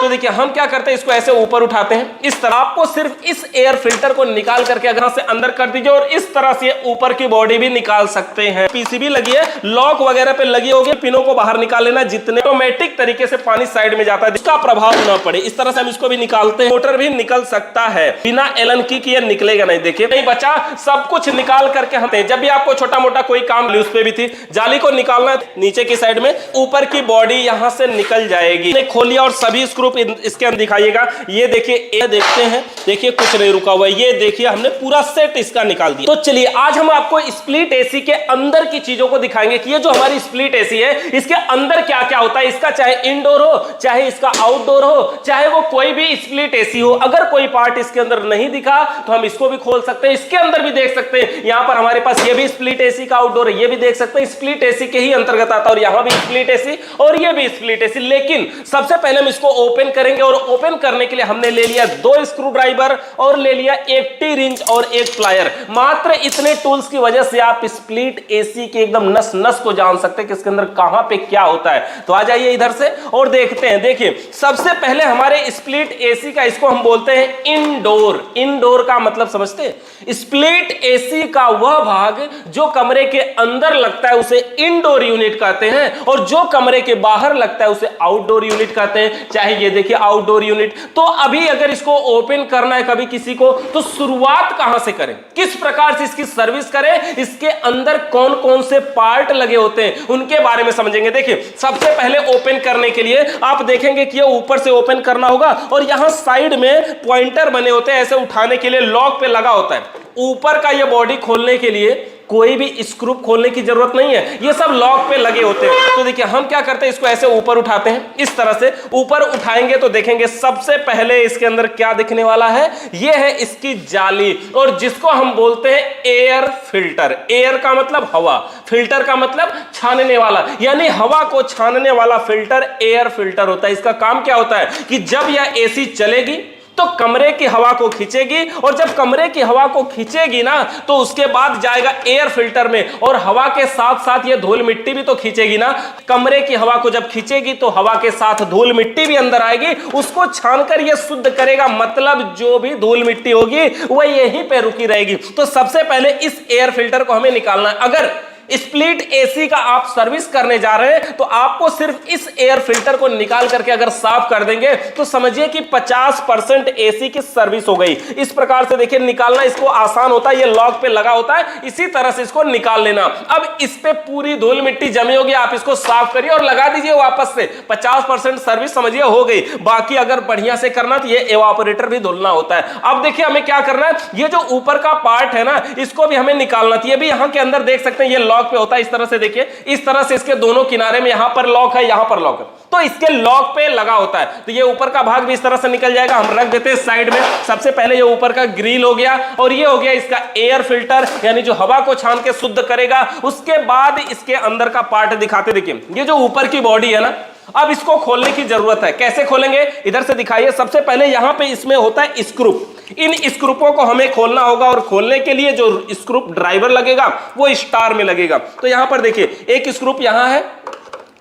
तो देखिए हम क्या करते हैं, इसको ऐसे ऊपर उठाते हैं इस तरह। आपको सिर्फ इस एयर फिल्टर को निकाल करके अगर से अंदर कर दीजिए और इस तरह से ऊपर की बॉडी भी निकाल सकते हैं। पीसीबी लगी है, लॉक वगैरह पे लगी होगी, पिनों को बाहर निकाल लेना, जितने ऑटोमेटिक तरीके से पानी साइड में जाता है जिसका प्रभाव ना पड़े। इस तरह से हम इसको भी निकालते हैं। मोटर भी निकल सकता है बिना एलन की कि ये निकलेगा नहीं। देखिए नहीं बचा, सब कुछ निकाल करके हम जब भी आपको छोटा मोटा कोई काम उस पे भी थी जाली को निकालना, नीचे की साइड में ऊपर की बॉडी यहां से निकल जाएगी। खोलिए और सभी स्क्रू इसके अंदर दिखाइएगा। ये देखिए, ये देखते हैं, देखिए कुछ नहीं रुका हुआ है। ये देखिए हमने पूरा सेट इसका निकाल दिया। तो चलिए आज हम आपको स्प्लिट एसी के अंदर की चीजों को दिखाएंगे कि ये जो हमारी स्प्लिट एसी है इसके अंदर क्या क्या होता है। इसका चाहे इंडोर हो, चाहे इसका आउटडोर हो, चाहे वो कोई भी स्प्लिट एसी हो, अगर कोई पार्ट इसके अंदर नहीं दिखा तो हम इसको भी खोल सकते हैं, इसके अंदर भी देख सकते हैं। यहां पर हमारे पास ये भी स्प्लिट एसी का आउटडोर है, ये भी देख सकते हैं, स्प्लिट एसी के ही अंतर्गत आता है। और यहां भी स्प्लिट एसी और ये भी स्प्लिट एसी। लेकिन सबसे पहले हम इसको ओपन करेंगे और ओपन करने के लिए हमने ले लिया 2 स्क्रू ड्राइवर और ले लिया एक टी रिंच और एक प्लायर। मात्र इतने टूल्स की वजह से आप स्प्लिट एसी के एकदम नस नस को जान सकते हैं कि इसके अंदर कहां पे क्या होता है। तो आ जाइए इधर से और देखते हैं। देखिए सबसे पहले हमारे स्प्लिट एसी का, इसको हम बोलते हैं इंडोर। इंडोर का मतलब समझते हैं? स्प्लिट एसी का वह भाग जो कमरे के अंदर लगता है उसे इंडोर यूनिट कहते हैं और जो कमरे के बाहर लगता है उसे आउटडोर यूनिट कहते हैं। चाहे ये देखिए आउटडोर यूनिट। तो अभी अगर इसको ओपन करना है कभी किसी को, तो शुरुआत कहां से करें, किस प्रकार से इसकी सर्विस करें, इसके अंदर कौन कौन से पार्ट लगे होते हैं उनके बारे में समझेंगे। देखिए सबसे पहले ओपन करने के लिए आप देखेंगे कि ये ऊपर से ओपन करना होगा और यहां साइड में पॉइंटर बने होते हैं, ऐसे उठाने के लिए लॉक पे लगा होता है। ऊपर का ये बॉडी खोलने के लिए कोई भी स्क्रू खोलने की जरूरत नहीं है, ये सब लॉक पे लगे होते हैं। तो देखिए हम क्या करते हैं, इसको ऐसे ऊपर उठाते हैं इस तरह से। ऊपर उठाएंगे तो देखेंगे सबसे पहले इसके अंदर क्या दिखने वाला है, ये है इसकी जाली और जिसको हम बोलते हैं एयर फिल्टर। एयर का मतलब हवा, फिल्टर का मतलब छानने वाला, यानी हवा को छानने वाला फिल्टर एयर फिल्टर होता है। इसका काम क्या होता है कि जब यह एसी चलेगी तो कमरे की हवा को खींचेगी और जब कमरे की हवा को खींचेगी ना तो उसके बाद जाएगा एयर फिल्टर में और हवा के साथ साथ ये धूल मिट्टी भी तो खींचेगी ना। कमरे की हवा को जब खींचेगी तो हवा के साथ धूल मिट्टी भी अंदर आएगी, उसको छानकर ये शुद्ध करेगा। मतलब जो भी धूल मिट्टी होगी वह यहीं पे रुकी रहेगी। तो सबसे पहले इस एयर फिल्टर को हमें निकालना है। अगर स्प्लिट एसी का आप सर्विस करने जा रहे हैं तो आपको सिर्फ इस एयर फिल्टर को निकाल करके अगर साफ कर देंगे तो समझिए कि 50% एसी की सर्विस हो गई। इस प्रकार से देखिए निकालना इसको आसान होता है, ये लॉक पे लगा होता है, इसी तरह से इसको निकाल लेना। अब इस पे पूरी धूल मिट्टी जमी होगी, आप इसको साफ करिए और लगा दीजिए वापस से। 50% सर्विस समझिए हो गई। बाकी अगर बढ़िया से करना तो ये एवापोरेटर भी धुलना होता है। अब देखिए हमें क्या करना है, ये जो ऊपर का पार्ट है ना इसको भी हमें निकालना चाहिए। भी यहां के अंदर देख सकते हैं ये लॉक पे होता है इस तरह से। देखिए इस तरह से इसके दोनों किनारे में यहां पर लॉक है, यहां पर लॉक है, तो इसके लॉक पे लगा होता है। तो ये ऊपर का भाग भी इस तरह से निकल जाएगा। हम रख देते हैं साइड में। सबसे पहले ये ऊपर का ग्रिल हो गया और ये हो गया इसका एयर फिल्टर, यानी जो हवा को छान के शुद्ध करेगा। उसके बाद इसके अंदर का पार्ट दिखाते। देखिए ये जो ऊपर की बॉडी है ना, अब इसको खोलने की जरूरत है। कैसे खोलेंगे, इधर से दिखाइए। सबसे पहले यहां पे इसमें होता है स्क्रू। इन स्क्रूपों को हमें खोलना होगा और खोलने के लिए जो स्क्रू ड्राइवर लगेगा वो स्टार में लगेगा। तो यहां पर देखिए एक स्क्रू यहां है,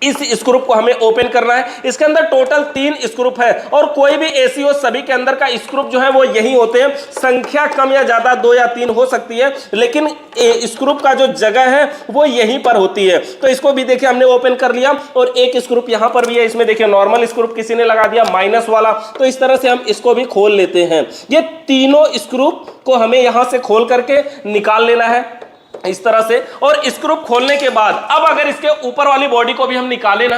इस स्क्रू को हमें ओपन करना है। इसके अंदर टोटल 3 स्क्रू है और कोई भी एसी हो सभी के अंदर का स्क्रू जो है वो यही होते हैं। संख्या कम या ज्यादा 2 या 3 हो सकती है, लेकिन स्क्रू का जो जगह है वो यहीं पर होती है। तो इसको भी देखिए हमने ओपन कर लिया और एक स्क्रू यहां पर भी है। इसमें देखिए नॉर्मल स्क्रू किसी ने लगा दिया माइनस वाला, तो इस तरह से हम इसको भी खोल लेते हैं। ये तीनों स्क्रू को हमें यहां से खोल करके निकाल लेना है इस तरह से। और स्क्रू खोलने के बाद अब अगर इसके ऊपर वाली बॉडी को भी हम निकालें ना,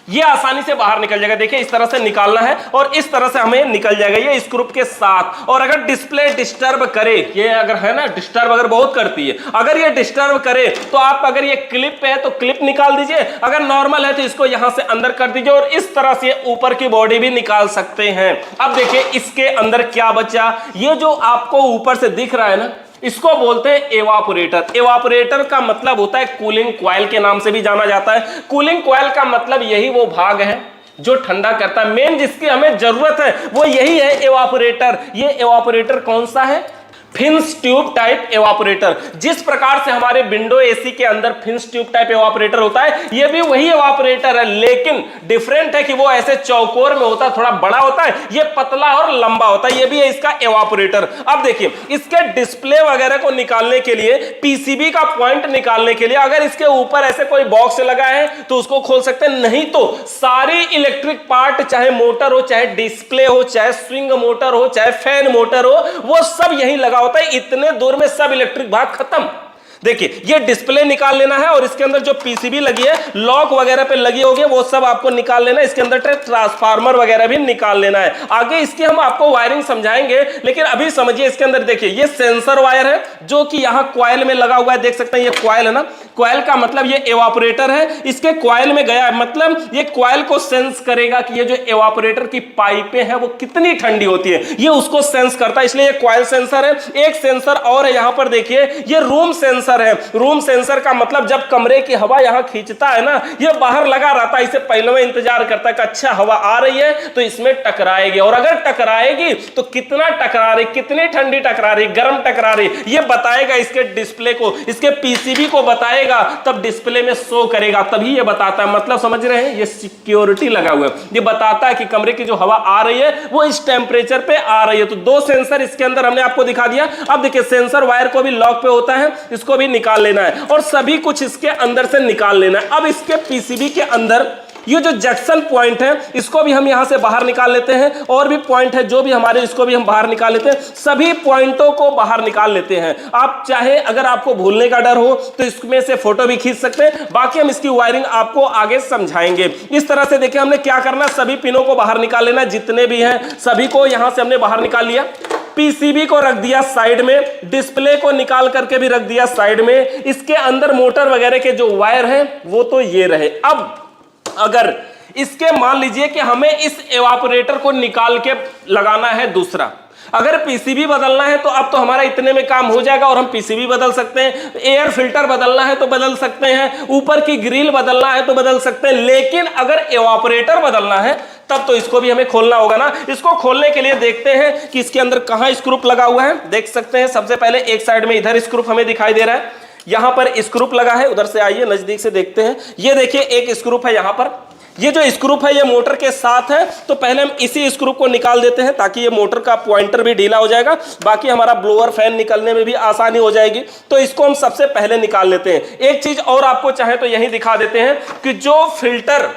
ये आसानी से बाहर निकल जाएगा। देखिए इस तरह से निकालना है और इस तरह से हमें निकल जाएगा ये स्क्रू के साथ। और अगर डिस्प्ले डिस्टर्ब करे, ये अगर है ना डिस्टर्ब अगर बहुत करती है, अगर ये डिस्टर्ब करे तो आप अगर ये क्लिप पे है तो क्लिप निकाल दीजिए, अगर नॉर्मल है तो इसको यहां से अंदर कर दीजिए और इस तरह से ऊपर की बॉडी भी निकाल सकते हैं। अब देखिए इसके अंदर क्या बचा, ये जो आपको ऊपर से दिख रहा है ना इसको बोलते हैं एवापोरेटर। एवापोरेटर का मतलब होता है कूलिंग कॉइल के नाम से भी जाना जाता है। कूलिंग कॉइल का मतलब यही वो भाग है जो ठंडा करता है। मेन जिसकी हमें जरूरत है वो यही है एवापोरेटर। ये एवापोरेटर कौन सा है, फिन्स ट्यूब टाइप एवापोरेटर। जिस प्रकार से हमारे विंडो एसी के अंदर फिन्स ट्यूब टाइप एवापोरेटर होता है, ये भी वही एवापोरेटर है, लेकिन डिफरेंट है कि वो ऐसे चौकोर में होता है, थोड़ा बड़ा होता है, ये पतला और लंबा होता है। ये भी है इसका एवापोरेटर। अब देखिए, इसके डिस्प्ले वगैरह को निकालने के लिए, पीसीबी का पॉइंट निकालने के लिए, अगर इसके ऊपर ऐसे कोई बॉक्स लगा है तो उसको खोल सकते हैं, नहीं तो सारी इलेक्ट्रिक पार्ट, चाहे मोटर हो, चाहे डिस्प्ले हो, चाहे स्विंग मोटर हो, चाहे फैन मोटर हो, वो सब यही लगा होता है। इतने दूर में सब इलेक्ट्रिक भाग खत्म। देखिए, ये डिस्प्ले निकाल लेना है और इसके अंदर जो पीसीबी लगी है, लॉक वगैरह पे लगी होगी, वो सब आपको निकाल लेना है। इसके अंदर ट्रांसफार्मर वगैरह भी निकाल लेना है। आगे इसकी हम आपको वायरिंग समझाएंगे, लेकिन अभी समझिए इसके अंदर। देखिए, ये सेंसर वायर है जो कि यहां कॉइल में लगा हुआ है, देख सकते हैं ये कॉइल है ना। कॉइल का मतलब ये एवापोरेटर है, इसके कॉइल में गया है, मतलब ये कॉइल को सेंस करेगा कि ये जो एवापोरेटर की पाइपें हैं वो कितनी ठंडी होती है, ये उसको सेंस करता है, इसलिए ये कॉइल सेंसर है। एक सेंसर और है यहां पर, देखिए ये रूम सेंसर है। रूम सेंसर का मतलब जब कमरे की हवा यहां खींचता है ना, ये बाहर लगा रहता है, इसे पहले में इंतजार करता है कि अच्छा हवा आ रही है तो इसमें टकराएगी, और अगर टकराएगी तो कितना टकरा रही, कितनी ठंडी टकरा रही, गर्म टकरा रही, ये बताएगा इसके डिस्प्ले को, इसके पीसीबी को बताएगा, तब डिस्प्ले में शो करेगा, तभी ये बताता है। मतलब समझ रहे हैं, ये सिक्योरिटी लगा हुआ है, ये बताता है कि कमरे की जो हवा आ रही है वो इस टेंपरेचर पे आ रही है। तो दो सेंसर इसके अंदर हमने आपको दिखा दिया। अब देखिए, सेंसर वायर को भी लॉक पे होता है, इसको भी निकाल लेना है और सभी कुछ इसके अंदर से निकाल लेना है। अब इसके पीसीबी के अंदर ये जो जंक्शन पॉइंट है, इसको भी हम यहां से बाहर निकाल लेते हैं, और भी पॉइंट है जो भी हमारे, इसको भी हम बाहर निकाल लेते हैं। सभी पॉइंटों को बाहर निकाल लेते हैं। आप चाहे, अगर आपको भूलने का डर हो तो इसमें से फोटो भी खींच सकते हैं, बाकी हम इसकी वायरिंग आपको आगे समझाएंगे। इस तरह से देखिए, हमने क्या करना, सभी पिनों को बाहर निकाल लेना, जितने भी हैं सभी को यहां से हमने बाहर निकाल लिया। पीसीबी को रख दिया साइड में, डिस्प्ले को निकाल करके भी रख दिया साइड में। इसके अंदर मोटर वगैरह के जो वायर हैं वो तो ये रहे। अब अगर इसके मान लीजिए कि हमें इस एवापोरेटर को निकाल के लगाना है दूसरा, अगर पीसीबी बदलना है तो अब तो हमारा इतने में काम हो जाएगा, और हम पीसीबी बदल सकते हैं, एयर फिल्टर बदलना है तो बदल सकते हैं, ऊपर की ग्रिल बदलना है तो बदल सकते हैं, लेकिन अगर एवापोरेटर बदलना है तब तो इसको भी हमें खोलना होगा ना। इसको खोलने के लिए देखते हैं कि इसके अंदर कहां स्क्रू लगा हुआ है। देख सकते हैं, सबसे पहले एक साइड में इधर स्क्रू हमें दिखाई दे रहा है, यहां पर स्क्रू लगा है। उधर से आइए, नजदीक से देखते हैं। ये देखिए, एक स्क्रू है यहां पर, ये जो स्क्रू है ये मोटर के साथ है, तो पहले हम इसी स्क्रू को निकाल देते हैं ताकि ये मोटर का पॉइंटर भी ढीला हो जाएगा, बाकी हमारा ब्लोअर फैन निकलने में भी आसानी हो जाएगी। तो इसको हम सबसे पहले निकाल लेते हैं। एक चीज और आपको चाहे तो यही दिखा देते हैं कि जो फिल्टर,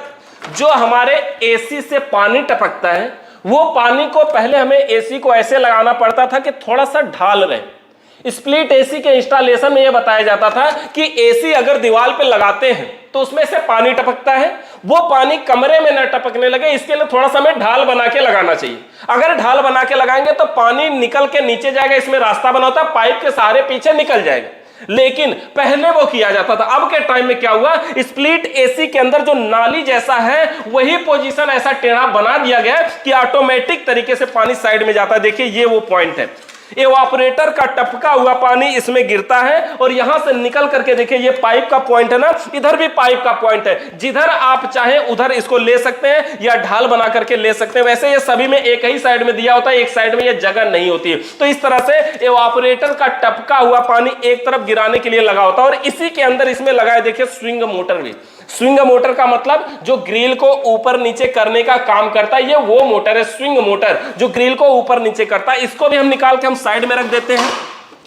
जो हमारे एसी से पानी टपकता है, वो पानी को पहले हमें एसी को ऐसे लगाना पड़ता था कि थोड़ा सा ढाल रहे। स्प्लिट एसी के इंस्टॉलेशन में यह बताया जाता था कि एसी अगर दीवार पे लगाते हैं तो उसमें से पानी टपकता है, वो पानी कमरे में न टपकने लगे, इसके लिए थोड़ा सा हमें ढाल बना के लगाना चाहिए। अगर ढाल बना के लगाएंगे तो पानी निकल के नीचे जाएगा, इसमें रास्ता बना होता है, पाइप के सहारे पीछे निकल जाएगा। लेकिन पहले वो किया जाता था। अब के टाइम में क्या हुआ, स्प्लिट एसी के अंदर जो नाली जैसा है वही पोजीशन ऐसा टेढ़ा बना दिया गया कि ऑटोमेटिक तरीके से पानी साइड में जाता है। देखिए, ये वो पॉइंट है, एवापोरेटर का टपका हुआ पानी इसमें गिरता है और यहां से निकल करके देखिए, ये पाइप का पॉइंट है ना, इधर भी पाइप का पॉइंट है, जिधर आप चाहें उधर इसको ले सकते हैं या ढाल बना करके ले सकते हैं। वैसे ये सभी में एक ही साइड में दिया होता है, एक साइड में ये जगह नहीं होती है। तो इस तरह से एवापोरेटर का टपका हुआ पानी एक तरफ गिराने के लिए लगा होता है, और इसी के अंदर इसमें लगा है देखिए स्विंग मोटर भी। स्विंग मोटर का मतलब जो ग्रिल को ऊपर नीचे करने का काम करता है, ये वो मोटर है स्विंग मोटर, जो ग्रिल को ऊपर नीचे करता है। इसको भी हम निकाल के हम साइड में रख देते हैं।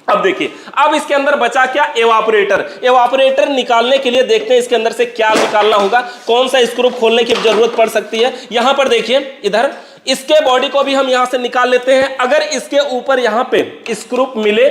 अब देखिए, अब इसके अंदर बचा क्या, एवापोरेटर। एवापोरेटर निकालने के लिए देखते हैं इसके अंदर से क्या निकालना होगा, कौन सा स्क्रू खोलने की जरूरत पड़ सकती है। यहां पर देखिए, इधर इसके बॉडी को भी हम यहां से निकाल लेते हैं। अगर इसके ऊपर यहां पे स्क्रू मिले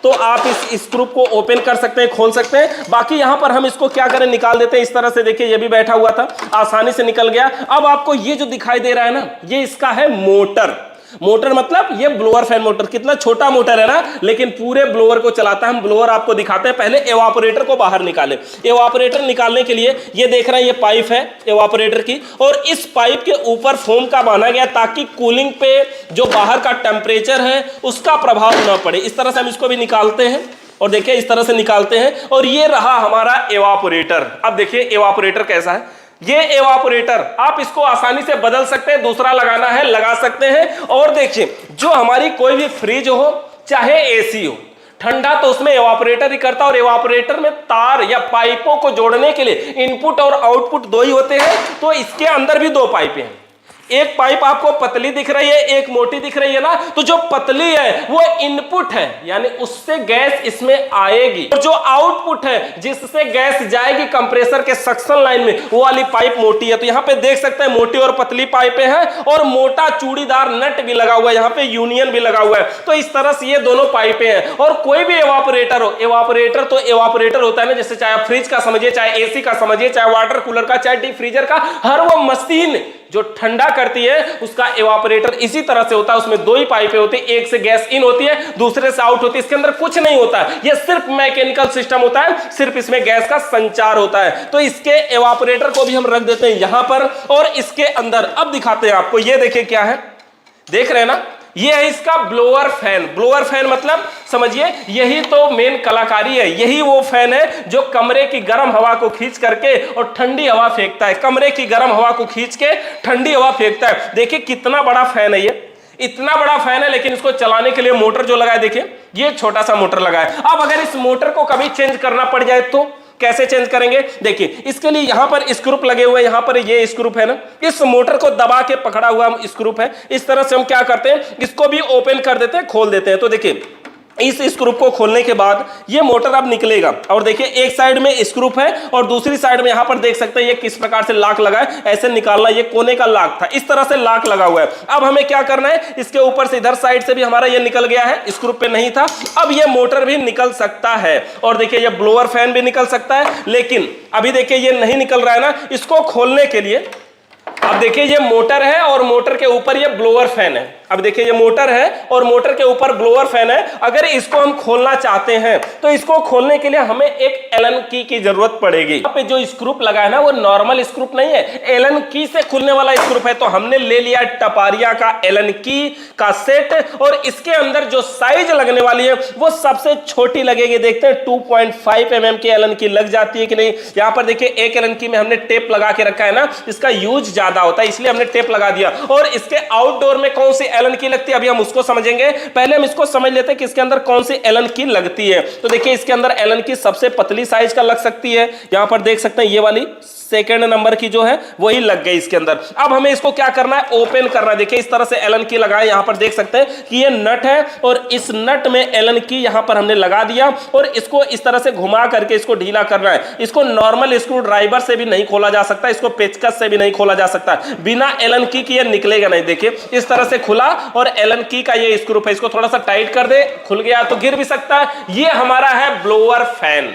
तो आप इस स्क्रू को ओपन कर सकते हैं, खोल सकते हैं। बाकी यहां पर हम इसको क्या करें, निकाल देते हैं। इस तरह से देखिए, ये भी बैठा हुआ था, आसानी से निकल गया। अब आपको ये जो दिखाई दे रहा है ना, ये इसका है मोटर। मोटर मतलब ये ब्लोअर फैन मोटर, कितना छोटा मोटर है ना, लेकिन पूरे ब्लोअर को चलाता है। हम ब्लोअर आपको दिखाते हैं, पहले एवापोरेटर को बाहर निकालें। एवापोरेटर निकालने के लिए ये देख रहे हैं, ये पाइप है एवापोरेटर की, और इस पाइप के ऊपर फोम का बांधा गया ताकि कूलिंग पे जो बाहर का टेम्परेचर है उसका प्रभाव न पड़े। इस तरह से हम इसको भी निकालते हैं, और देखिए इस तरह से निकालते हैं, और ये रहा हमारा एवापोरेटर। अब देखिए एवापोरेटर कैसा है। ये एवापोरेटर आप इसको आसानी से बदल सकते हैं, दूसरा लगाना है लगा सकते हैं। और देखिए, जो हमारी कोई भी फ्रिज हो, चाहे एसी हो। ठंडा तो उसमें एवापोरेटर ही करता है, और एवापोरेटर में तार या पाइपों को जोड़ने के लिए इनपुट और आउटपुट दो ही होते हैं। तो इसके अंदर भी दो पाइपें हैं, एक पाइप आपको पतली दिख रही है, एक मोटी दिख रही है ना, तो जो पतली है वो इनपुट है, यानी उससे गैस इसमें आएगी, और जो आउटपुट है जिससे गैस जाएगी कंप्रेसर के सक्शन लाइन में, वो वाली पाइप मोटी है। तो यहां पे देख सकते हैं मोटी और पतली पाइपें हैं, और मोटा चूड़ीदार नट भी लगा हुआ है, यहां पे यूनियन भी लगा हुआ है। तो इस तरह से ये दोनों पाइपें हैं। और कोई भी एवापोरेटर हो, एवापोरेटर तो एवापोरेटर होता है ना, जैसे चाहे फ्रिज का समझिए, चाहे एसी का समझिए, चाहे वाटर कूलर का, चाहे डीप फ्रीजर का, हर वो मशीन जो ठंडा करती है उसका एवापोरेटर इसी तरह से होता है। उसमें दो ही पाइपें होती है, एक से गैस इन होती है, दूसरे से आउट होती है। इसके अंदर कुछ नहीं होता है, ये सिर्फ मैकेनिकल सिस्टम होता है, सिर्फ इसमें गैस का संचार होता है। तो इसके एवापोरेटर को भी हम रख देते हैं यहां पर, और इसके अंदर अब दिखाते हैं आपको। ये देखिए क्या है, देख रहे हैं ना, ये है इसका ब्लोअर फैन। ब्लोअर फैन मतलब समझिए, यही तो मेन कलाकारी है, यही वो फैन है जो कमरे की गर्म हवा को खींच करके और ठंडी हवा फेंकता है। कमरे की गर्म हवा को खींच के ठंडी हवा फेंकता है। देखिए कितना बड़ा फैन है, ये इतना बड़ा फैन है, लेकिन इसको चलाने के लिए मोटर जो लगा है, देखिए ये छोटा सा मोटर लगा है। अब अगर इस मोटर को कभी चेंज करना पड़ जाए तो कैसे चेंज करेंगे? देखिए इसके लिए यहां पर स्क्रू लगे हुए हैं, यहां पर ये स्क्रू है ना, इस मोटर को दबा के पकड़ा हुआ स्क्रू है। इस तरह से हम क्या करते हैं, इसको भी ओपन कर देते हैं, खोल देते हैं। तो देखिए इस स्क्रू को खोलने के बाद ये मोटर अब निकलेगा, और देखिए एक साइड में स्क्रू है और दूसरी साइड में यहां पर देख सकते हैं ये किस प्रकार से लॉक लगा है। ऐसे निकालना, ये कोने का लॉक था, इस तरह से लॉक लगा हुआ है। अब हमें क्या करना है, इसके ऊपर से इधर साइड से भी हमारा ये निकल गया है, स्क्रू पे नहीं था। अब ये मोटर भी निकल सकता है, और देखिए ये ब्लोअर फैन भी निकल सकता है। लेकिन अभी देखिए ये नहीं निकल रहा है ना, इसको खोलने के लिए अब देखिए ये मोटर है और मोटर के ऊपर ये ब्लोअर फैन है। अब देखिए ये मोटर है और मोटर के ऊपर ब्लोअर फैन है। अगर इसको हम खोलना चाहते हैं तो इसको खोलने के लिए हमें एक एलन की जरूरत पड़ेगी। यहाँ पे जो स्क्रू लगा है ना, वो नॉर्मल स्क्रू नहीं है, एलन की से खुलने वाला स्क्रू है। तो हमने ले लिया टपारिया का एलन की का सेट, और इसके अंदर जो साइज लगने वाली है वो सबसे छोटी लगेगी। देखते हैं 2.5 mm की एलन की लग जाती है कि नहीं। यहाँ पर देखिए एक एलन की में हमने टेप लगा के रखा है ना, इसका यूज ज्यादा होता है इसलिए हमने टेप लगा दिया। और इसके आउटडोर में कौन सी एलन की लगती है अभी हम उसको समझेंगे। पहले हम इसको समझ लेते हैं कि इसके अंदर कौन सी एलन की लगती है। तो देखिए इसके अंदर एलन की सबसे पतली साइज का लग सकती है, यहां पर देख सकते हैं ये वाली सेकंड नंबर की जो है वही लग गई इसके अंदर। अब हमें इसको क्या करना है, ओपन करना है। देखिए इस तरह से एलन की लगाए, यहां पर देख सकते हैं कि ये नट है और इस नट में एलन की यहां पर हमने लगा दिया, और इसको इस तरह से घुमा करके इसको ढीला करना है। इसको नॉर्मल स्क्रू ड्राइवर से भी नहीं खोला जा सकता, इसको पेचकस से भी नहीं खोला जा सकता, बिना एलन की ये निकलेगा नहीं। देखिए इस तरह से खुला, और एलन की का ये स्क्रू है, इसको थोड़ा सा टाइट कर दे, खुल गया तो गिर भी सकता है। ये हमारा है ब्लोअर फैन।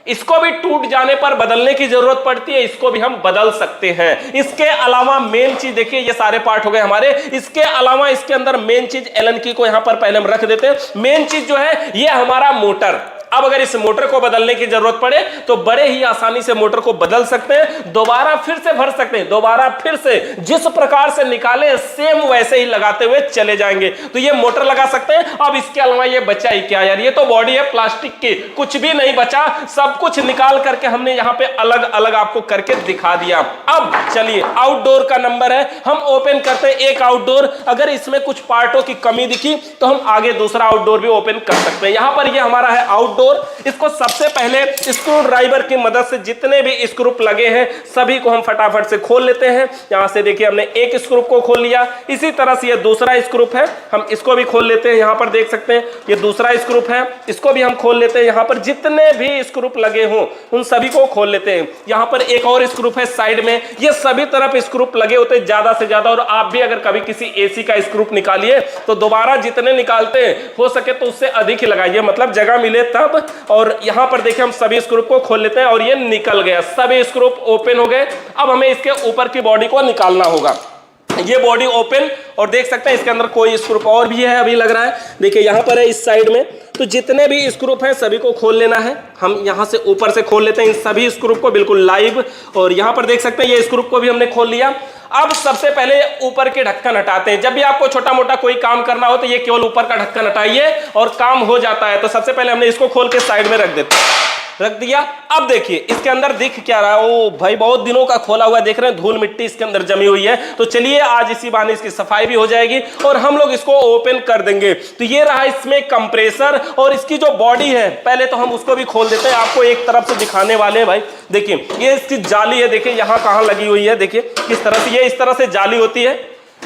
इसको भी टूट जाने पर बदलने की जरूरत पड़ती है, इसको भी हम बदल सकते हैं। इसके अलावा मेन चीज देखिए, ये सारे पार्ट हो गए हमारे। इसके अलावा इसके अंदर मेन चीज एलन की को यहां पर पहले हम रख देते हैं। मेन चीज जो है ये हमारा मोटर। अब अगर इस मोटर को बदलने की जरूरत पड़े तो बड़े ही आसानी से मोटर को बदल सकते हैं, दोबारा फिर से भर सकते हैं, दोबारा फिर से जिस प्रकार से निकाले सेम वैसे ही लगाते हुए चले जाएंगे। तो ये मोटर लगा सकते हैं। अब इसके अलावा ये बचा ही क्या यार, ये तो बॉडी है प्लास्टिक की, कुछ भी नहीं बचा, सब कुछ निकाल करके हमने यहाँ पे अलग अलग आपको करके दिखा दिया। अब चलिए आउटडोर का नंबर है, हम ओपन करते हैं एक आउटडोर। अगर इसमें कुछ पार्टों की कमी दिखी तो हम आगे दूसरा आउटडोर भी ओपन कर सकते हैं। यहाँ पर ये हमारा है आउटडोर। इसको सबसे पहले स्क्रू ड्राइवर की मदद से जितने भी स्क्रू लगे हैं सभी को हम फटाफट से खोल लेते हैं। यहां से देखिए हमने एक स्क्रू को खोल लिया, इसी तरह से ये दूसरा स्क्रू है, हम इसको भी खोल लेते हैं। यहां पर देख सकते हैं ये दूसरा स्क्रू है, इसको भी हम खोल लेते हैं। यहां पर जितने भी स्क्रू लगे हों उन सभी को खोल लेते हैं। यहां पर एक और स्क्रू है साइड में, ये सभी तरफ स्क्रू लगे होते हैं ज्यादा से ज्यादा। और आप भी अगर कभी किसी एसी का स्क्रू निकालिए तो दोबारा जितने निकालते हैं हो सके तो उससे अधिक ही लगाइए, मतलब जगह मिले तब। और यहां पर देखिए हम सभी स्क्रू को खोल लेते हैं और ये निकल गया, सभी स्क्रू ओपन हो गए। अब हमें इसके ऊपर की बॉडी को निकालना होगा। ये बॉडी ओपन, और देख सकते हैं इसके अंदर कोई स्क्रू और भी है, अभी लग रहा है। देखिए यहां पर है इस साइड में, तो जितने भी स्क्रू हैं सभी को खोल लेना है। हम यहां से ऊपर से खोल लेते हैं इन सभी स्क्रू को बिल्कुल लाइव। और यहां पर देख सकते हैं ये स्क्रू को भी हमने खोल लिया। अब सबसे पहले ऊपर के ढक्कन हटाते हैं। जब भी आपको छोटा मोटा कोई काम करना हो तो ये केवल ऊपर का ढक्कन हटाइए और काम हो जाता है। तो सबसे पहले हमने इसको खोल के साइड में रख देते हैं। रख दिया। अब देखिए इसके अंदर दिख क्या रहा है, ओ भाई बहुत दिनों का खोला हुआ देख रहे हैं, धूल मिट्टी इसके अंदर जमी हुई है। तो चलिए आज इसी बहाने इसकी सफाई भी हो जाएगी और हम लोग इसको ओपन कर देंगे। तो ये रहा इसमें कंप्रेसर और इसकी जो बॉडी है, पहले तो हम उसको भी खोल देते हैं, आपको एक तरफ से दिखाने वाले हैं। भाई देखिए ये इसकी जाली है, देखिए यहां कहां लगी हुई है, देखिए किस तरह से, ये इस तरह से जाली होती है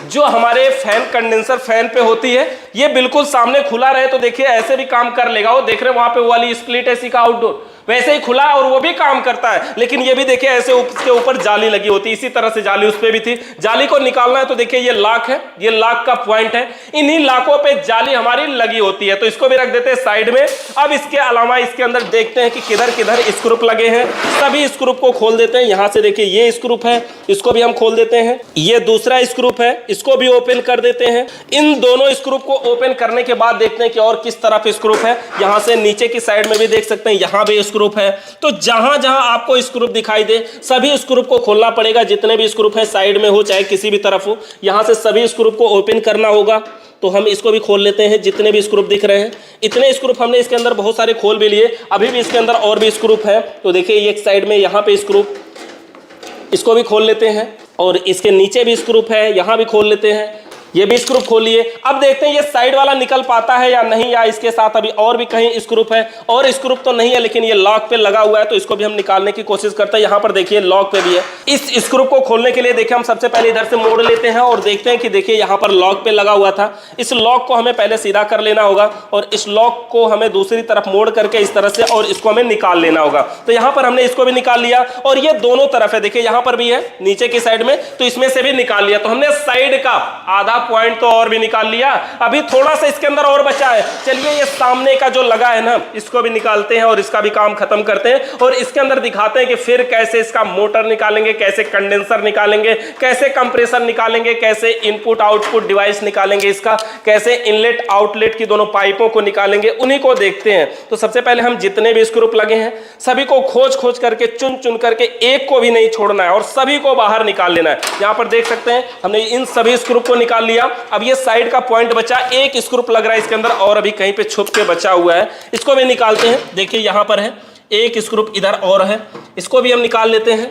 जो हमारे फैन कंडेंसर फैन पे होती है। ये बिल्कुल सामने खुला रहे तो देखिए ऐसे भी काम कर लेगा। वो देख रहे हैं वहां पे वो वाली स्प्लिट है का आउटडोर, वैसे ही खुला और वो भी काम करता है। लेकिन ये भी देखिए ऐसे उसके ऊपर जाली लगी होती है, इसी तरह से जाली उस पे भी थी। जाली को निकालना है तो देखिए ये लॉक है, ये लॉक का पॉइंट है, इन्हीं लॉकों पे जाली हमारी लगी होती है। तो इसको भी रख देते हैं साइड में। अब इसके अलावा इसके अंदर देखते हैं कि किधर किधर स्क्रू लगे हैं, सभी स्क्रू को खोल देते हैं। यहां से देखिए ये स्क्रू है, इसको भी हम खोल देते हैं। ये दूसरा स्क्रू है, इसको भी ओपन कर देते हैं। इन दोनों स्क्रू को ओपन करने के बाद देखते हैं कि और किस तरफ स्क्रू है। यहां से नीचे की साइड में भी देख सकते हैं, यहां भी स्क्रू है। तो जहां जहां आपको स्क्रू दिखाई दे सभी स्क्रू को खोलना पड़ेगा, जितने भी स्क्रू है साइड में हो चाहे किसी भी तरफ हो, यहां से सभी स्क्रू को ओपन करना होगा। तो हम इसको भी खोल लेते हैं, जितने भी स्क्रू दिख रहे हैं। इतने स्क्रू हमने इसके अंदर बहुत सारे खोल भी लिए, अभी भी इसके अंदर और भी स्क्रू है। तो देखिए एक साइड में यहाँ पे स्क्रू, इसको भी खोल लेते हैं और इसके नीचे भी स्क्रू है, यहां भी खोल लेते हैं। ये भी स्क्रू खोलिए। अब देखते हैं ये साइड वाला निकल पाता है या नहीं, या इसके साथ अभी और भी कहीं स्क्रू है। और स्क्रू तो नहीं है लेकिन ये लॉक पे लगा हुआ है, तो इसको भी हम निकालने की कोशिश करते हैं। यहाँ पर देखिए लॉक पे भी है। इस स्क्रू को खोलने के लिए देखिए हम सबसे पहले इधर से मोड़ लेते हैं और देखते हैं कि देखिए यहाँ पर लॉक पे लगा हुआ था। इस लॉक को हमें पहले सीधा कर लेना होगा और इस लॉक को हमें दूसरी तरफ मोड़ करके इस तरह से, और इसको हमें निकाल लेना होगा। तो यहाँ पर हमने इसको भी निकाल लिया और ये दोनों तरफ है, देखिए यहाँ पर भी है नीचे की साइड में, तो इसमें से भी निकाल लिया। तो हमने साइड का आधा पॉइंट तो और भी निकाल लिया। अभी थोड़ा सा इसके अंदर और बचा है। चलिए ये सामने का जो लगा है ना, इसको भी निकालते हैं और इसका भी काम खत्म करते हैं और इसके अंदर दिखाते हैं कि फिर कैसे इसका मोटर निकालेंगे, कैसे कंडेंसर निकालेंगे, कैसे कंप्रेसर निकालेंगे, कैसे इनपुट आउटपुट डिवाइस निकालेंगे, इसका कैसे इनलेट आउटलेट की दोनों पाइपों को निकालेंगे, उन्हीं को देखते हैं। तो सबसे पहले हम जितने भी स्क्रू लगे हैं सभी को खोज खोज करके, चुन चुन करके, एक को भी नहीं छोड़ना है और सभी को बाहर निकाल लेना है। यहां पर देख सकते हैं हमने इन सभी स्क्रू को निकाल लिया। अब ये साइड का पॉइंट बचा, एक स्क्रू लग रहा है इसके अंदर और अभी कहीं पे छुप के बचा हुआ है, इसको भी निकालते हैं। देखिए यहां पर है एक स्क्रू, इधर और है, इसको भी हम निकाल लेते हैं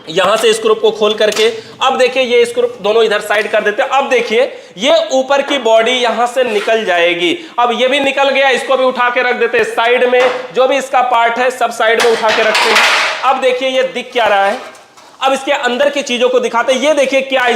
यहां से स्क्रू को खोल करके। अब देखिए ये स्क्रू दोनों इधर साइड कर देते हैं। अब देखिए ये ऊपर की बॉडी यहां से निकल जाएगी। अब ये भी निकल गया, इसको भी उठा के रख देते हैं साइड में। जो भी इसका पार्ट है सब साइड में उठा के रखते हैं। अब देखिए ये दिख क्या रहा है, अब इसके अंदर की चीजों को दिखाते हैं। ये देखिए क्या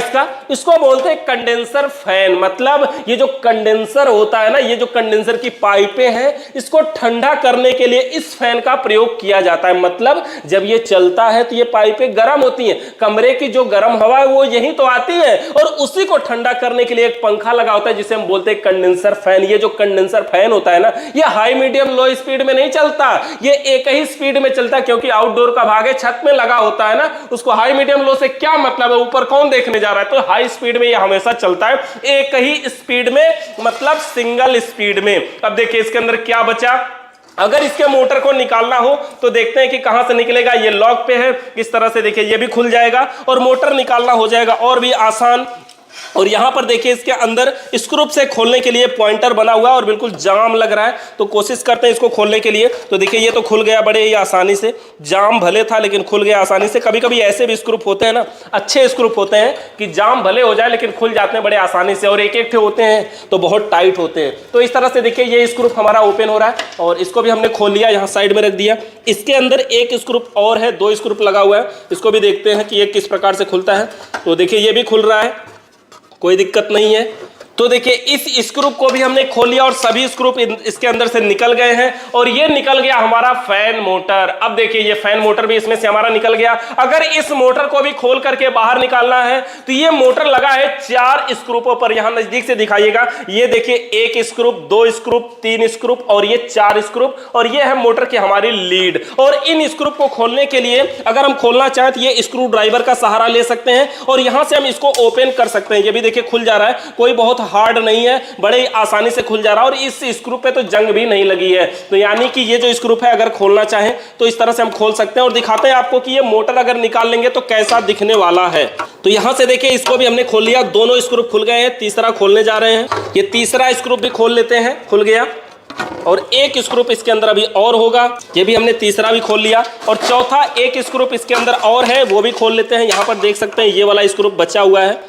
इसको बोलते हैं कंडेंसर फैन। मतलब ये जो कंडेंसर होता है ना, ये जो कंडेंसर की पाइपें हैं, इसको ठंडा करने के लिए इस फैन का प्रयोग किया जाता है। मतलब जब ये चलता है तो ये पाइपें गर्म होती हैं, कमरे की जो गर्म हवा है वो यहीं तो आती है और उसी को ठंडा करने के लिए एक पंखा लगा होता है जिसे हम बोलते हैं कंडेंसर फैन। ये जो कंडेंसर फैन होता है ना, ये हाई मीडियम लो स्पीड में नहीं चलता, ये एक ही स्पीड में चलता है, क्योंकि आउटडोर का भाग है, छत में लगा होता है ना। उसको हाई मीडियम लो से क्या मतलब है, ऊपर कौन देखने जा रहा है। तो हाई स्पीड में ये हमेशा चलता है, एक ही स्पीड में, मतलब सिंगल स्पीड में। अब देखिए इसके अंदर क्या बचा। अगर इसके मोटर को निकालना हो तो देखते हैं कि कहां से निकलेगा। ये लॉक पे है, इस तरह से देखिए ये भी खुल जाएगा और मोटर निकालना हो जाएगा और भी आसान। और यहां पर देखिए इसके अंदर स्क्रू से खोलने के लिए पॉइंटर बना हुआ है और बिल्कुल जाम लग रहा है, तो कोशिश करते हैं इसको खोलने के लिए। तो देखिए ये तो खुल गया बड़े ही आसानी से, जाम भले था लेकिन खुल गया आसानी से। कभी कभी ऐसे भी स्क्रू होते हैं ना, अच्छे स्क्रू होते हैं कि जाम भले हो जाए लेकिन खुल जाते हैं बड़े आसानी से, और एक एक होते हैं तो बहुत टाइट होते हैं। तो इस तरह से देखिए ये स्क्रू हमारा ओपन हो रहा है और इसको भी हमने खोल लिया, यहाँ साइड में रख दिया। इसके अंदर एक स्क्रू और है, 2 स्क्रू लगा हुआ है, इसको भी देखते हैं कि ये किस प्रकार से खुलता है। तो देखिए ये भी खुल रहा है, कोई दिक्कत नहीं है। तो देखिए इस स्क्रू को भी हमने खोल लिया और सभी स्क्रू इसके अंदर से निकल गए हैं और ये निकल गया हमारा फैन मोटर। अब देखिए ये फैन मोटर भी इसमें से हमारा निकल गया। अगर इस मोटर को भी खोल करके बाहर निकालना है तो ये मोटर लगा है 4 स्क्रूपों पर। यहां नजदीक से दिखाइएगा, ये देखिए 1 स्क्रू, 2 स्क्रू, 3 स्क्रू और ये 4 स्क्रू, और ये है मोटर की हमारी लीड। और इन स्क्रू को खोलने के लिए अगर हम खोलना चाहें तो ये स्क्रू ड्राइवर का सहारा ले सकते हैं और यहां से हम इसको ओपन कर सकते हैं। ये भी देखिए खुल जा रहा है, कोई बहुत हार्ड नहीं है, बड़े ही आसानी से खुल जा रहा है और इस स्क्रू पे तो जंग भी नहीं लगी है। तो यानी कि ये जो स्क्रू है अगर खोलना चाहें तो इस तरह से हम खोल सकते हैं और दिखाते हैं आपको कि ये मोटर अगर निकाल लेंगे तो कैसा दिखने वाला है। तो यहां से देखिए इसको भी हमने खोल लिया, दोनों स्क्रू खुल गए हैं, तीसरा खोलने जा रहे हैं। ये तीसरा स्क्रू भी खोल लेते हैं, खुल गया। और एक स्क्रू इसके अंदर अभी और होगा, ये भी हमने तीसरा भी खोल लिया। और चौथा एक स्क्रू इसके अंदर और है, वो भी खोल लेते हैं। यहाँ पर देख सकते हैं ये वाला स्क्रू बचा हुआ है,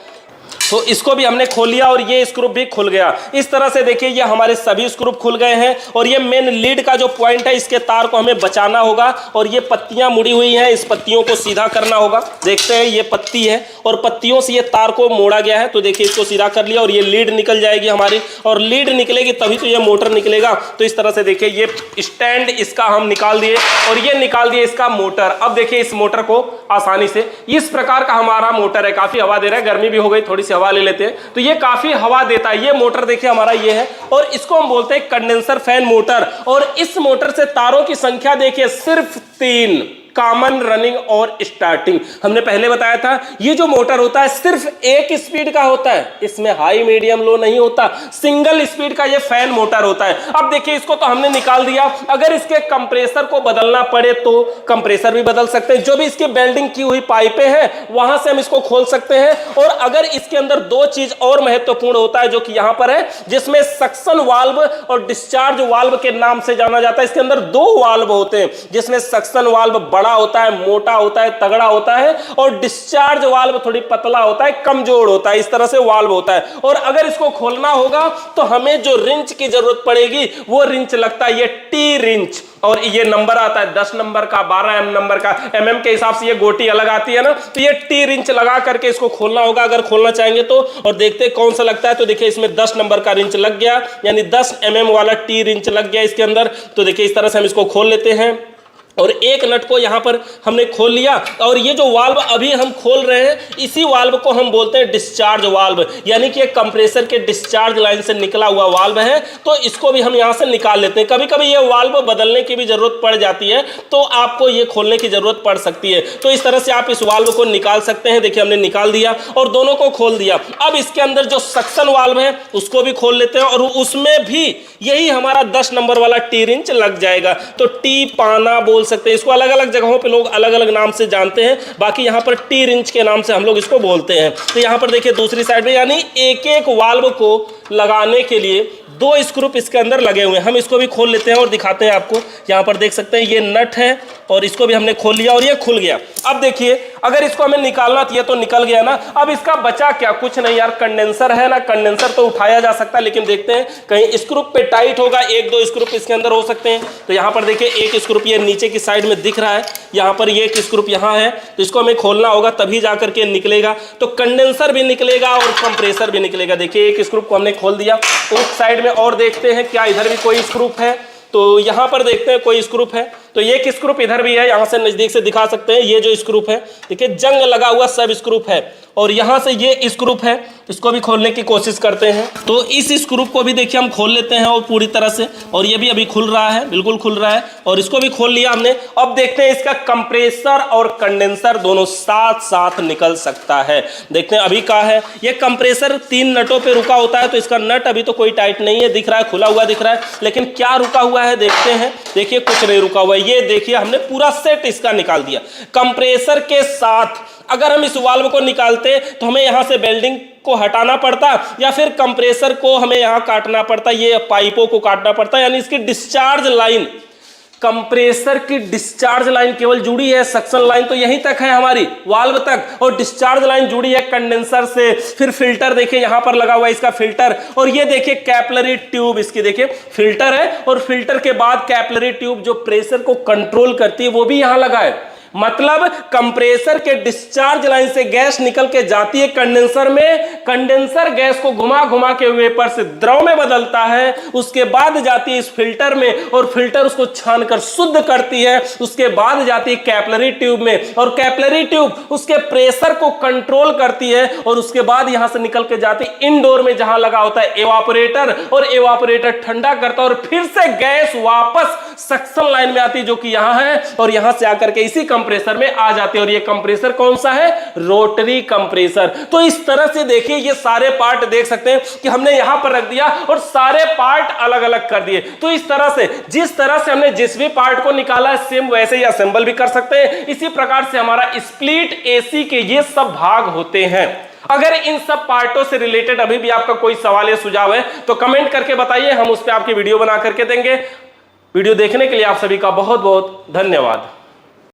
तो इसको भी हमने खोल लिया और ये स्क्रू भी खुल गया। इस तरह से देखिए ये हमारे सभी स्क्रू खुल गए हैं। और ये मेन लीड का जो पॉइंट है, इसके तार को हमें बचाना होगा। और ये पत्तियां मुड़ी हुई हैं, इस पत्तियों को सीधा करना होगा। देखते हैं ये पत्ती है और पत्तियों से ये तार को मोड़ा गया है, तो देखिए इसको सीधा कर लिया और ये लीड निकल जाएगी हमारी। और लीड निकलेगी तभी तो ये मोटर निकलेगा। तो इस तरह से देखिए ये स्टैंड इसका हम निकाल दिए और ये निकाल दिए इसका मोटर। अब देखिए इस मोटर को आसानी से, इस प्रकार का हमारा मोटर है, काफी हवा दे रहा है, गर्मी भी हो गई, थोड़ी सी हवा ले लेते हैं, तो ये काफी हवा देता है। ये मोटर देखिए हमारा ये है और इसको हम बोलते हैं कंडेंसर फैन मोटर। और इस मोटर से तारों की संख्या देखिए सिर्फ 3, कॉमन, रनिंग और स्टार्टिंग। हमने पहले बताया था ये जो मोटर होता है सिर्फ एक स्पीड का होता है, इसमें हाई मीडियम लो नहीं होता, सिंगल स्पीड का ये फैन मोटर होता है। अब देखिए इसको तो हमने निकाल दिया, अगर इसके कंप्रेसर को बदलना पड़े तो कंप्रेसर भी बदल सकते हैं। जो भी इसकी वेल्डिंग की हुई पाइपें हैं वहां से हम इसको खोल सकते हैं। और अगर इसके अंदर 2 चीज और महत्वपूर्ण होता है जो कि यहां पर है, जिसमें सक्शन वाल्व और डिस्चार्ज वाल्व के नाम से जाना जाता है। इसके अंदर 2 वाल्व होते हैं, जिसमें सक्शन वाल्व बड़ा होता है, मोटा होता है, तगड़ा होता है, और डिस्चार्ज वाल्व थोड़ी पतला होता है, कमजोर होता है। इस तरह से वाल्व होता है। और अगर इसको खोलना होगा तो हमें जो रिंच की जरूरत पड़ेगी वो रिंच लगता है, ये टी रिंच। और ये नंबर आता है 10 नंबर का, 12 नंबर का, mm के हिसाब से ये गोटी अलग आती है ना, तो ये टी रिंच लगा करके इसको खोलना होगा अगर खोलना चाहेंगे तो। और देखते हैं कौन सा लगता है, तो देखिए इसमें 10 नंबर का रिंच लग गया, यानी 10 mm वाला टी रिंच लग गया इसके अंदर। तो देखिए इस तरह से हम इसको खोल लेते हैं और एक नट को यहां पर हमने खोल लिया। और ये जो वाल्व अभी हम खोल रहे हैं, इसी वाल्व को हम बोलते हैं डिस्चार्ज वाल्व, यानी कि एक कंप्रेसर के डिस्चार्ज लाइन से निकला हुआ वाल्व है। तो इसको भी हम यहां से निकाल लेते हैं। कभी कभी ये वाल्व बदलने की भी जरूरत पड़ जाती है, तो आपको ये खोलने की जरूरत पड़ सकती है। तो इस तरह से आप इस वाल्व को निकाल सकते हैं। देखिए हमने निकाल दिया और दोनों को खोल दिया। अब इसके अंदर जो सक्शन वाल्व है उसको भी खोल लेते हैं और उसमें भी यही हमारा 10 नंबर वाला टी रिंच लग जाएगा। तो टी पाना बोल सकते हैं इसको, अलग अलग जगहों पे लोग अलग अलग नाम से जानते हैं, बाकी यहां पर टी रिंच के नाम से हम लोग इसको बोलते हैं। तो यहां पर देखिए दूसरी साइड में, यानी एक एक वाल्व को लगाने के लिए 2 स्क्रू इसके अंदर लगे हुए हैं। हम इसको भी खोल लेते हैं और दिखाते हैं आपको। यहां पर देख सकते हैं ये नट है और इसको भी हमने खोल लिया और ये खुल गया। अब देखिए अगर इसको हमें निकालना था तो निकल गया ना। अब इसका बचा क्या, कुछ नहीं यार, कंडेंसर है ना, कंडेंसर तो उठाया जा सकता है, लेकिन देखते हैं कहीं स्क्रू पे टाइट होगा, 1-2 स्क्रू इसके अंदर हो सकते हैं। तो यहां पर देखिए एक स्क्रू ये नीचे की साइड में दिख रहा है, यहां पर ये एक स्क्रू यहां है, तो इसको हमें खोलना होगा तभी जाकर के निकलेगा। तो कंडेंसर भी निकलेगा और कंप्रेसर भी निकलेगा। देखिए एक स्क्रू को हमने खोल दिया। उस साइड में और देखते हैं क्या इधर भी कोई स्क्रू है, तो यहां पर देखते हैं कोई स्क्रू है। तो एक स्क्रू इधर भी है, यहां से नजदीक से दिखा सकते हैं। ये जो स्क्रू है देखिए जंग लगा हुआ सब स्क्रू है। और यहां से ये स्क्रू है, इसको भी खोलने की कोशिश करते हैं। तो इस स्क्रू को भी देखिए हम खोल लेते हैं और पूरी तरह से, और ये भी अभी खुल रहा है, बिल्कुल खुल रहा है, और इसको भी खोल लिया हमने। अब देखते हैं इसका कंप्रेसर और कंडेंसर दोनों साथ साथ निकल सकता है। देखते हैं अभी क्या है, ये कंप्रेसर 3 नटों पे रुका होता है, तो इसका नट अभी तो कोई टाइट नहीं है, दिख रहा है खुला हुआ दिख रहा है, लेकिन क्या रुका हुआ है देखते हैं। देखिए कुछ नहीं रुका हुआ है, ये देखिए हमने पूरा सेट इसका निकाल दिया। कंप्रेसर के साथ अगर हम इस वाल्व को निकालते तो हमें यहां से वेल्डिंग को हटाना पड़ता, या फिर कंप्रेसर को हमें यहां काटना पड़ता, ये पाइपों को काटना पड़ता, यानी इसकी डिस्चार्ज लाइन, कंप्रेसर की डिस्चार्ज लाइन केवल जुड़ी है, सक्शन लाइन तो यहीं तक है हमारी वाल्व तक, और डिस्चार्ज लाइन जुड़ी है कंडेंसर से। फिर फिल्टर देखिए यहां पर लगा हुआ है इसका फिल्टर, और ये देखिए कैपिलरी ट्यूब, इसकी देखिए फिल्टर है, और फिल्टर के बाद कैपिलरी ट्यूब जो प्रेशर को कंट्रोल करती है वो भी यहां लगा है। मतलब कंप्रेसर के डिस्चार्ज लाइन से गैस निकल के जाती है कंडेंसर में, कंडेंसर गैस को घुमा घुमा के वेपर से द्रव में बदलता है, उसके बाद जाती है इस फिल्टर में, और फिल्टर उसको छानकर शुद्ध करती है, उसके बाद जाती है कैपिलरी ट्यूब में, और कैपिलरी ट्यूब उसके प्रेशर को कंट्रोल करती है, और उसके बाद यहां से निकल के जाती है इनडोर में जहां लगा होता है एवापोरेटर, और एवापोरेटर ठंडा करता है, और फिर से गैस वापस सक्शन लाइन में आती है जो कि यहां है, और यहां से आकर के इसी कंप्रेसर में आ जाते हैं। और ये कंप्रेसर कौन सा है, रोटरी कंप्रेसर। तो इस तरह से देखिए ये सारे पार्ट देख सकते हैं कि हमने यहां पर रख दिया और सारे पार्ट अलग अलग कर दिए। तो इस तरह से जिस तरह से हमने जिस भी पार्ट को निकाला है सेम वैसे ही असेंबल भी कर सकते हैं। इसी प्रकार से हमारा स्प्लिट एसी के ये सब भाग होते हैं। अगर इन सब पार्टों से रिलेटेड अभी भी आपका कोई सवाल या सुझाव है तो कमेंट करके बताइए, हम उस पर आपकी वीडियो बना करके देंगे। वीडियो देखने के लिए आप सभी का बहुत बहुत धन्यवाद।